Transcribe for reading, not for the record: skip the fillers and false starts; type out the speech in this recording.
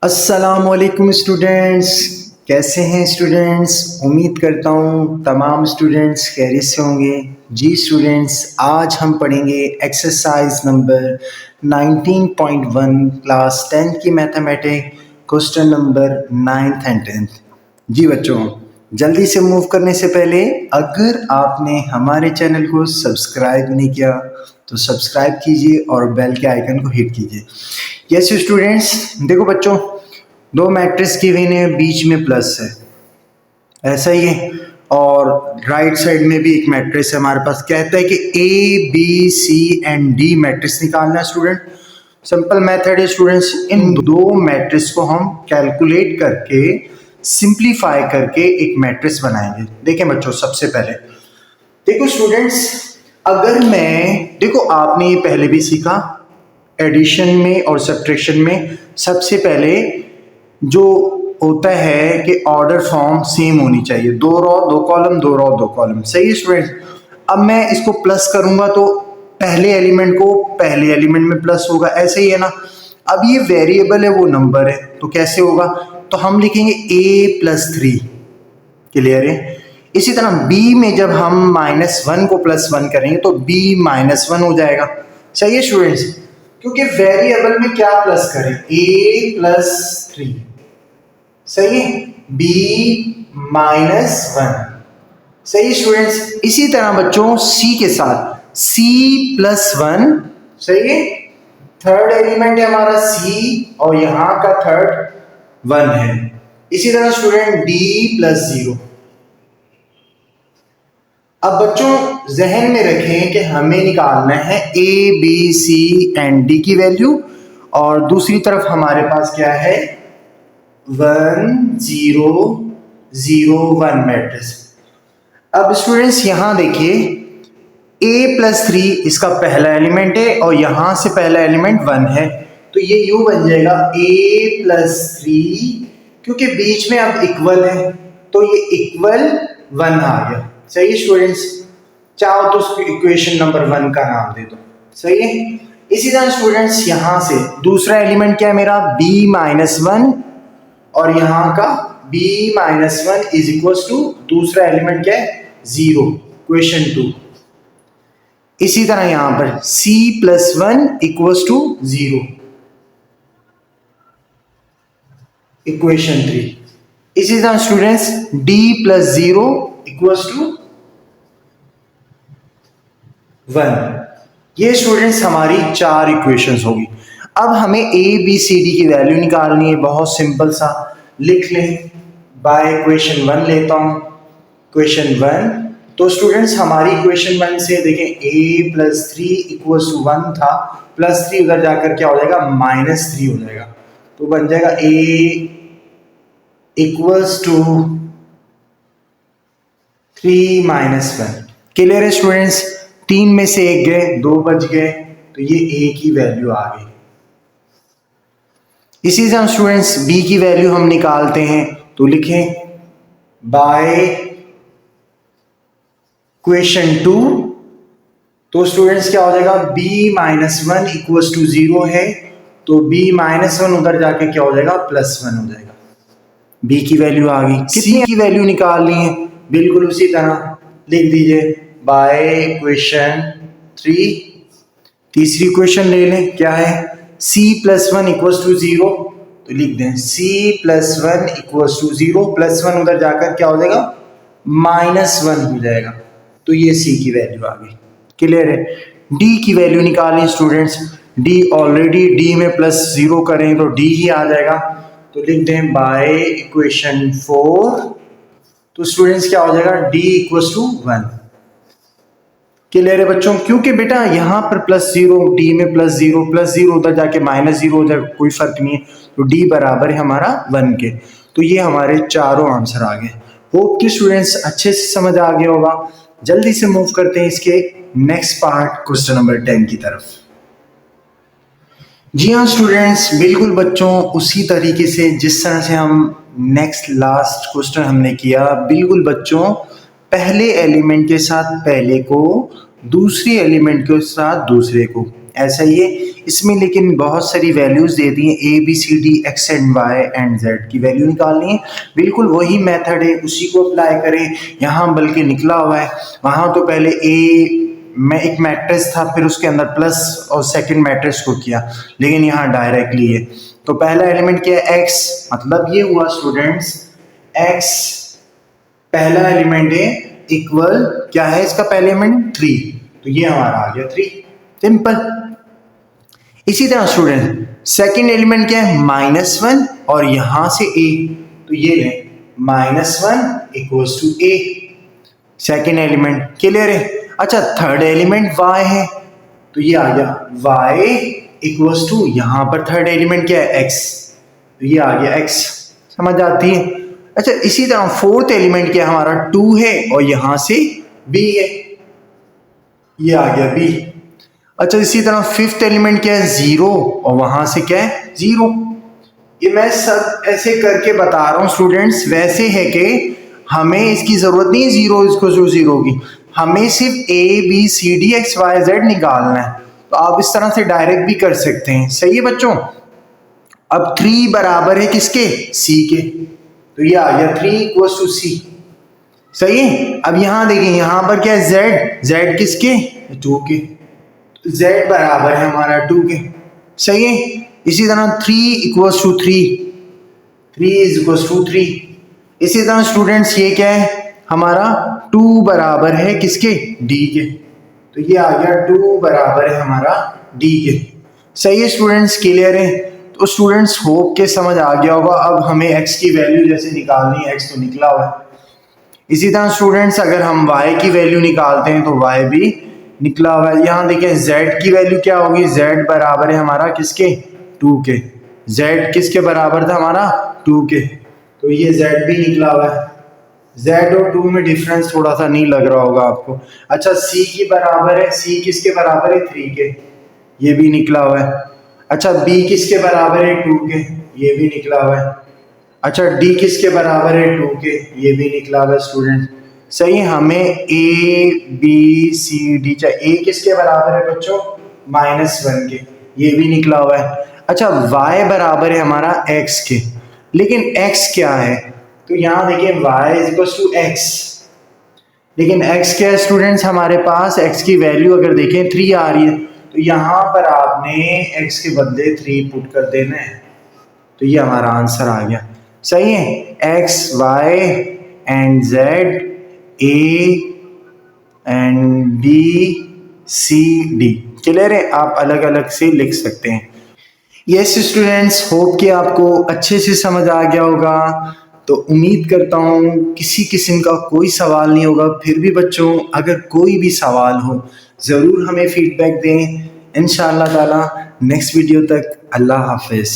अस्सलामुअलैकुम स्टूडेंट्स। कैसे हैं स्टूडेंट्स? उम्मीद करता हूँ तमाम स्टूडेंट्स खैरियत से होंगे। जी स्टूडेंट्स, आज हम पढ़ेंगे एक्सरसाइज नंबर 19.1 क्लास 10th की mathematic, question number 9th and 10th। जी बच्चों, जल्दी से मूव करने से पहले अगर आपने हमारे चैनल को सब्सक्राइब नहीं किया तो सब्सक्राइब कीजिए और बेल के आइकन को हिट कीजिए। यस स्टूडेंट्स, देखो बच्चों, दो मैट्रिक्स गिवन है, बीच में प्लस है, ऐसा ही है। और राइट साइड में भी एक मैट्रिक्स है हमारे पास, कहता है कि A B C and D matrix निकालना है स्टूडेंट। सिंपल मेथड है स्टूडेंट्स, इन दो मैट्रिक्स को हम कैलकुलेट करके सिंप्लीफाई करके एक मैट्रिक्स बनाएंगे। देखें बच्चों, सबसे पहले देखो स्टूडेंट्स, अगर मैं देखो आपने ये पहले भी सीखा एडिशन में और सब्ट्रैक्शन में, सबसे पहले जो होता है कि ऑर्डर फॉर्म सेम होनी चाहिए, दो रो दो कॉलम, दो रो दो कॉलम, सही है स्टूडेंट्स। अब मैं इसको प्लस करूंगा तो पहले एलिमेंट को पहले एलिमेंट में प्लस होगा, ऐसे ही है ना। अब ये वेरिएबल है, वो नंबर है, तो कैसे होगा? तो हम लिखेंगे a+3। क्लियर है? इसी तरह b में जब हम -1 को +1 करेंगे तो b -1 हो जाएगा। सही है स्टूडेंट्स, क्योंकि वेरिएबल में क्या प्लस करें, a+3, सही है, b -1, सही है स्टूडेंट्स। इसी तरह बच्चों c के साथ c+1, सही है, थर्ड एलिमेंट है हमारा c और यहां का थर्ड 1 है। इसी तरह स्टूडेंट d+0। अब बच्चों जहन में रखें कि हमें निकालना है A B C and D की वैल्यू, और दूसरी तरफ हमारे पास क्या है, 1 0 0 1 मैट्रिक्स। अब स्टूडेंट्स यहां देखिए, a+3 इसका पहला एलिमेंट है और यहां से पहला एलिमेंट 1 है, तो ये यूं बन जाएगा a+3, क्योंकि बीच में अब इक्वल है तो ये इक्वल 1 आ गया। सही है स्टूडेंट्स, चाहो तो उसको इक्वेशन नंबर 1 का नाम दे दो, सही है। इसी तरह स्टूडेंट्स यहां से दूसरा एलिमेंट क्या है मेरा, b-1, और यहां का b-1 इज इक्वल टू दूसरा एलिमेंट क्या है, 0, इक्वेशन 2। इसी तरह यहां पर c+1 इक्वल टू 0, इक्वेशन 3। इसी तरह स्टूडेंट्स d+0 इक्वल टू 1। ये स्टूडेंट्स हमारी 4 इक्वेशंस होगी। अब हमें ए बी सी डी की वैल्यू निकालनी है, बहुत सिंपल सा, लिख लें। बाय इक्वेशन 1 लेता हूं, इक्वेशन 1, तो स्टूडेंट्स हमारी इक्वेशन 1 से देखें a+3 इक्वल टू 1 था, +3 उधर जाकर क्या हो जाएगा, -3 हो जाएगा, तो बन जाएगा a इक्वल्स टू 3 -1। क्लियर है स्टूडेंट्स? 3 में से 1 गए, 2 बच गए, तो ये a की वैल्यू आ गई। इसी तरह स्टूडेंट्स b की वैल्यू हम निकालते हैं, तो लिखें बाय इक्वेशन 2, तो स्टूडेंट्स क्या हो जाएगा, b-1 इक्वल टू 0 है, तो b-1 उधर जाके क्या हो जाएगा, +1 हो जाएगा। b की वैल्यू आ गई। कितनी की वैल्यू निकालनी है, बिल्कुल उसी तरह लिख दीजिए बाय इक्वेशन 3। तीसरी इक्वेशन ले लें, क्या है, c+1 इक्वल टू 0, तो लिख दें c+1 इक्वल टू 0, +1 उधर जाकर क्या हो जाएगा, -1 हो जाएगा, तो ये c की वैल्यू आ गई। क्लियर है? d की वैल्यू निकालें स्टूडेंट्स, d ऑलरेडी d में +0 करें तो d ही आ जाएगा, तो लिख दें बाय इक्वेशन 4, तो स्टूडेंट्स क्या हो जाएगा, d इक्वल टू 1। क्लियर है बच्चों? क्योंकि बेटा यहां पर +0, d में +0 उधर जाके -0 हो जाए, कोई फर्क नहीं है, तो d बराबर है हमारा 1 के। तो ये हमारे चारों आंसर आ गए। होप कि स्टूडेंट्स अच्छे से समझ आ गया होगा। जल्दी से मूव करते हैं इसके नेक्स्ट पार्ट, क्वेश्चन नंबर 10 की तरफ। जी हाँ स्टूडेंट्स, बिल्कुल बच्चों, उसी तरीके से जिस तरह से हम नेक्स्ट लास्ट क्वेश्चन हमने किया, बिल्कुल बच्चों, पहले एलिमेंट के साथ पहले को, दूसरे एलिमेंट के साथ दूसरे को, ऐसा ही है इसमें, लेकिन बहुत सारी वैल्यूज़ दे दी हैं, A B C D X and Y and Z की वैल्यू निकालनी है। बिल्कुल वही मेथड है, उसी को अप्लाई करें यहाँ, बल्कि निकला हुआ है। वहाँ तो पहले ए में एक मैट्रिक्स था, फिर उसके अंदर प्लस और सेकंड मैट्रिक्स को किया, लेकिन यहाँ डायरेक्टली है। तो पहला एलिमेंट क्या है, एक्स, मतलब ये हुआ स्टूडेंट्स एक्स पहला एलिमेंट है, इक्वल क्या है इसका पहला एलिमेंट 3, तो ये हमारा आ गया 3, सिंपल। इसी तरह स्टूडेंट सेकंड एलिमेंट क्या है, -1 और यहां से a, तो ये ले -1 equals to a, second element clear है। अच्छा थर्ड एलिमेंट y है, तो ये आ गया y इक्वल्स टू, यहां पर थर्ड एलिमेंट क्या है x, तो ये आ गया x, समझ आती है। अच्छा इसी तरह फोर्थ एलिमेंट क्या हमारा 2 है और यहां से b है, ये आ गया b। अच्छा इसी तरह फिफ्थ एलिमेंट क्या है 0 और वहां से क्या है 0। ये मैं सब ऐसे करके बता रहा हूं स्टूडेंट्स, वैसे है कि हमें इसकी जरूरत नहीं है 0 इसको 0 की, हमें सिर्फ a b c d x y z निकालना है। तो आप इस तरह से डायरेक्ट भी कर सकते हैं, सही है बच्चों। अब 3 बराबर है किसके, c के, तो ये आ गया 3 इक्वल्स टू c, सही है। अब यहां देखिए यहां पर क्या है z, z किसके 2 के, z बराबर है हमारा 2 के, सही है। इसी तरह 3 equals to 3 is equals to 3। इसी तरह स्टूडेंट्स ये क्या है हमारा 2 बराबर है किसके d के, तो ये आ गया 2 बराबर है हमारा d के, सही है स्टूडेंट्स, क्लियर है। तो स्टूडेंट्स होप के समझ आ गया होगा। अब हमें x की वैल्यू जैसे निकालनी है, x तो निकला हुआ है। इसी तरह स्टूडेंट्स अगर हम y की वैल्यू निकालते हैं तो y भी निकला हुआ है। यहाँ देखिए z की वैल्यू क्या होगी, z बराबर है हमारा किसके 2 के, z किसके बराबर था हमारा 2 के, तो ये z भी निकला हुआ है। z और 2 में डिफरेंस थोड़ा सा नहीं लग रहा होगा आपको। अच्छा c की बराबर है, c किसके बराबर है 3 के, ये भी निकला हुआ है। अच्छा b किसके बराबर है 2 के, ये भी निकला हुआ है। अच्छा d किसके बराबर है 2 के, ये भी निकला हुआ है स्टूडेंट, सही। हमें a b c d चाहिए, a किसके बराबर है बच्चों -1 के, ये भी निकला हुआ है। अच्छा y बराबर है हमारा x के, लेकिन x क्या है, तो यहाँ देखिए y is equal to x, लेकिन x क्या है स्टूडेंट्स हमारे पास, x की वैल्यू अगर देखें 3 आ रही है, तो यहाँ पर आपने x के बदले 3 पुट कर देना है, तो ये हमारा आंसर आ गया, सही है। x y and z a and b c d, clear है। आप अलग अलग से लिख सकते हैं। यस स्टूडेंट्स, होप कि आपको अच्छे से समझ आ गया होगा। तो उम्मीद करता हूँ किसी किस्म का कोई सवाल नहीं होगा। फिर भी बच्चों अगर कोई भी सवाल हो ज़रूर हमें फीडबैक दें। इंशाअल्लाह ताला नेक्स्ट वीडियो तक अल्लाह हाफिज़।